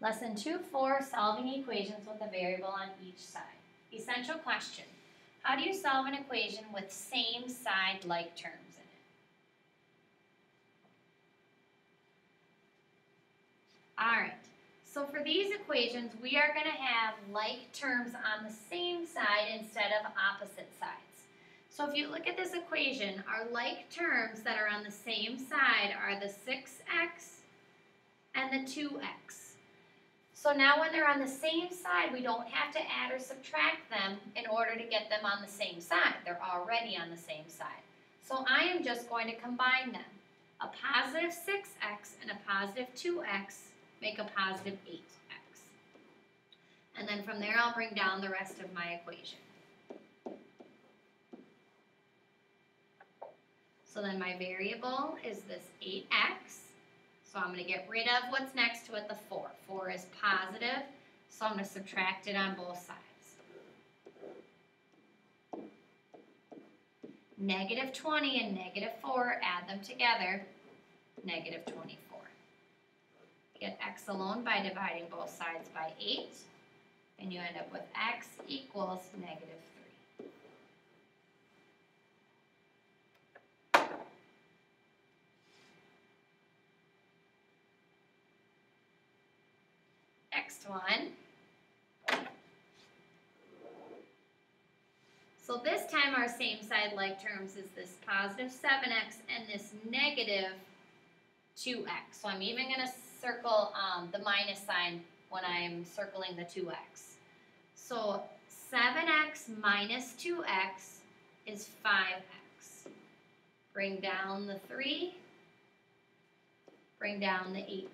Lesson 2-4, solving equations with a variable on each side. Essential question. How do you solve an equation with same side like terms in it? Alright, so for these equations, we are going to have like terms on the same side instead of opposite sides. So if you look at this equation, our like terms that are on the same side are the 6x and the 2x. So now when they're on the same side, we don't have to add or subtract them in order to get them on the same side. They're already on the same side. So I am just going to combine them. A positive 6x and a positive 2x make a positive 8x. And then from there, I'll bring down the rest of my equation. So then my variable is this 8x. So I'm going to get rid of what's next to it, the 4. 4 is positive, so I'm going to subtract it on both sides. Negative 20 and negative 4, add them together, negative 24. Get x alone by dividing both sides by 8, and you end up with x equals negative 3. Next one. So this time our same side like terms is this positive 7x and this negative 2x. So I'm even going to circle the minus sign when I'm circling the 2x. So 7x minus 2x is 5x. Bring down the 3, bring down the 18.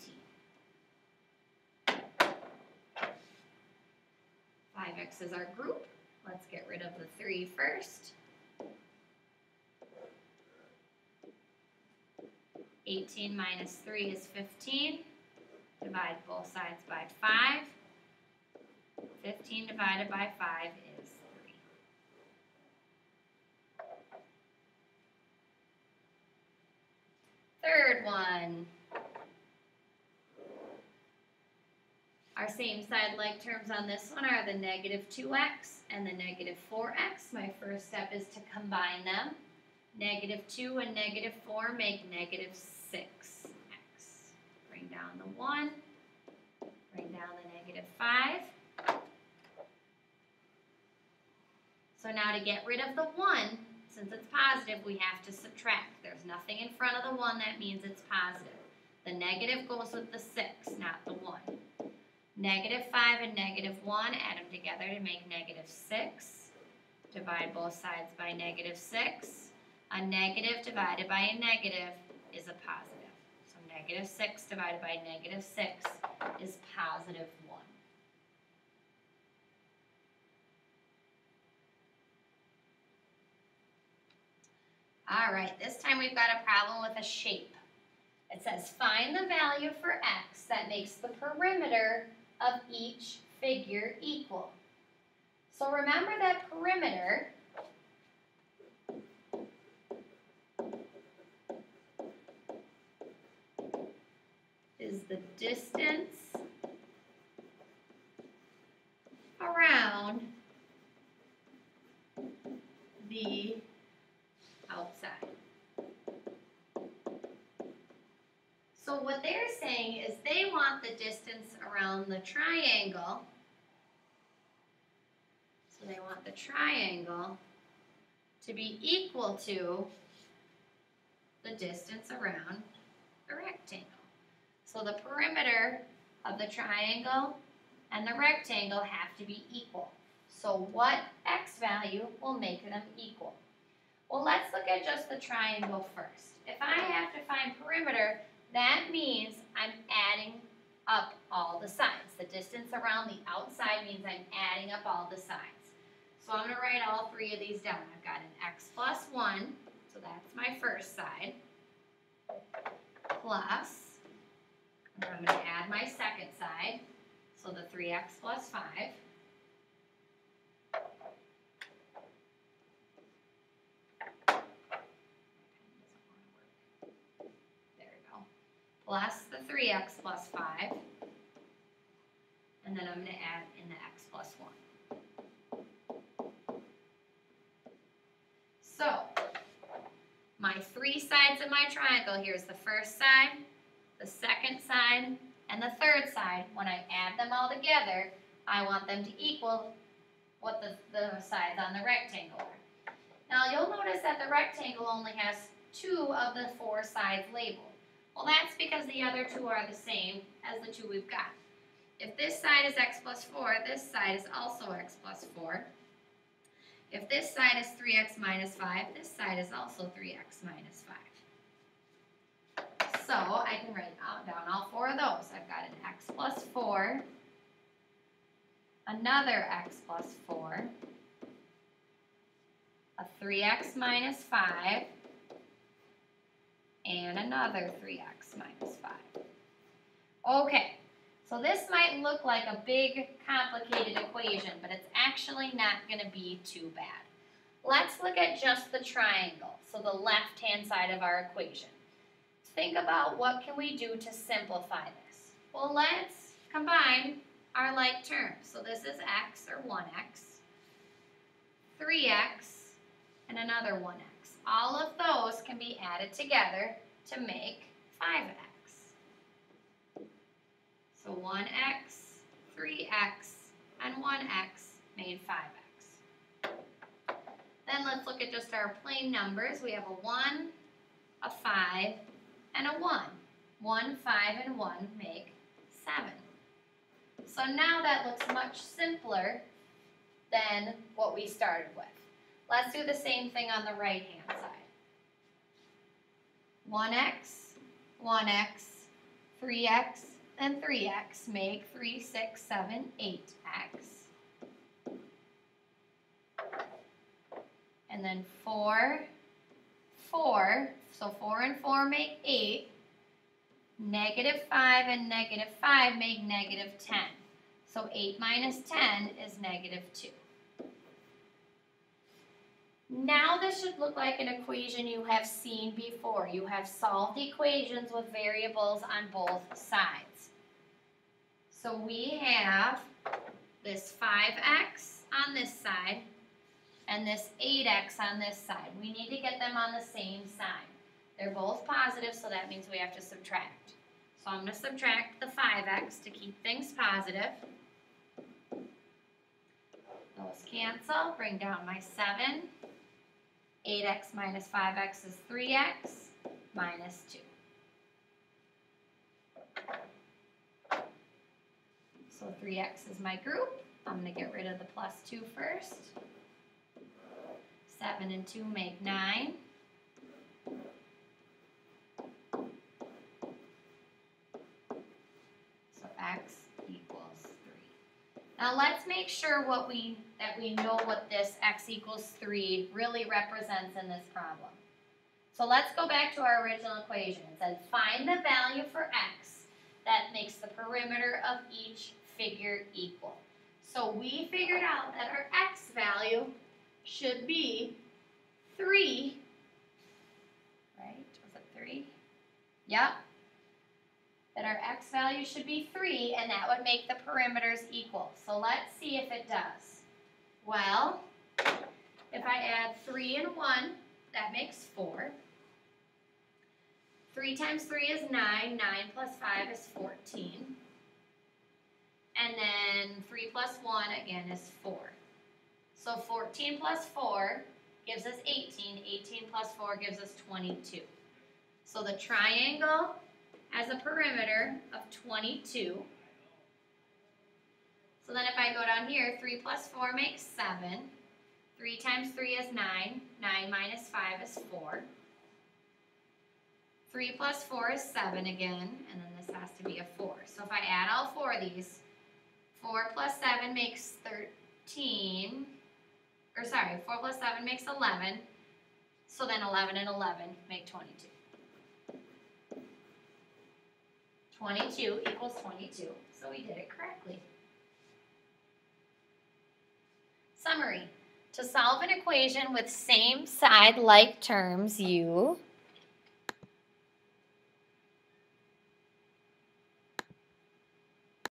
5x is our group. Let's get rid of the 3 first. 18 minus 3 is 15. Divide both sides by 5. 15 divided by 5 is 3. Third one. Our same side like terms on this one are the negative 2x and the negative 4x. My first step is to combine them. Negative 2 and negative 4 make negative 6x. Bring down the 1, bring down the negative 5. So now to get rid of the 1, since it's positive, we have to subtract. There's nothing in front of the 1, that means it's positive. The negative goes with the 6, not the 1. Negative 5 and negative 1, add them together to make negative 6. Divide both sides by negative 6. A negative divided by a negative is a positive. So negative 6 divided by negative 6 is positive 1. All right, this time we've got a problem with a shape. It says find the value for x that makes the perimeter of each figure equal. So remember that perimeter is the distance around the outside. So what they're saying is they want the distance around the triangle. So they want the triangle to be equal to the distance around the rectangle. So the perimeter of the triangle and the rectangle have to be equal. So what x value will make them equal? Well, let's look at just the triangle first. If I have to find perimeter, that means I'm adding up all the sides. The distance around the outside means I'm adding up all the sides. So I'm going to write all 3 of these down. I've got an x plus 1, so that's my first side, plus, and I'm going to add my second side, so the 3x plus 5. There we go. Plus the 3x plus 5. and then I'm going to add in the x plus 1. So, my three sides of my triangle, here's the first side, the second side, and the third side. When I add them all together, I want them to equal what the sides on the rectangle are. Now you'll notice that the rectangle only has 2 of the 4 sides labeled. Well, that's because the other 2 are the same as the 2 we've got. If this side is x plus 4, this side is also x plus 4. If this side is 3x minus 5, this side is also 3x minus 5. So I can write down all 4 of those. I've got an x plus 4, another x plus 4, a 3x minus 5, and another 3x minus 5. Okay, so this might look like a big, complicated equation, but it's actually not going to be too bad. Let's look at just the triangle, so the left-hand side of our equation. Think about what can we do to simplify this. Well, let's combine our like terms. So this is x, or 1x, 3x, and another 1x. All of those can be added together to make 5x. So 1x, 3x, and 1x made 5x. Then let's look at just our plain numbers. We have a 1, a 5, and a 1. 1, 5, and 1 make 7. So now that looks much simpler than what we started with. Let's do the same thing on the right-hand side. 1x, 1x, 3x, and 3x make 3, 6, 7, 8x. And then 4, 4, so 4 and 4 make 8. Negative 5 and negative 5 make negative 10. So 8 minus 10 is negative 2. Now this should look like an equation you have seen before. You have solved equations with variables on both sides. So we have this 5x on this side and this 8x on this side. We need to get them on the same side. They're both positive, so that means we have to subtract. So I'm going to subtract the 5x to keep things positive. Those cancel, bring down my 7. 8x minus 5x is 3x minus 2. So 3x is my group. I'm going to get rid of the plus 2 first. 7 and 2 make 9. So x equals 3. Now let's make sure that we know what this x equals 3 really represents in this problem. So let's go back to our original equation. It says find the value for x that makes the perimeter of each figure equal. So we figured out that our x value should be 3, right? Was it 3? Yep. That our x value should be 3, and that would make the perimeters equal. So let's see if it does. Well, if I add 3 and 1, that makes 4. 3 times 3 is 9. 9 plus 5 is 14. And then 3 plus 1, again, is 4. So 14 plus 4 gives us 18. 18 plus 4 gives us 22. So the triangle has a perimeter of 22. So then if I go down here, 3 plus 4 makes 7. 3 times 3 is 9. 9 minus 5 is 4. 3 plus 4 is 7 again, and then this has to be a 4. So if I add all 4 of these, 4 plus 7 makes 13. 4 plus 7 makes 11. So then 11 and 11 make 22. 22 equals 22, so we did it correctly. Summary. To solve an equation with same side like terms, you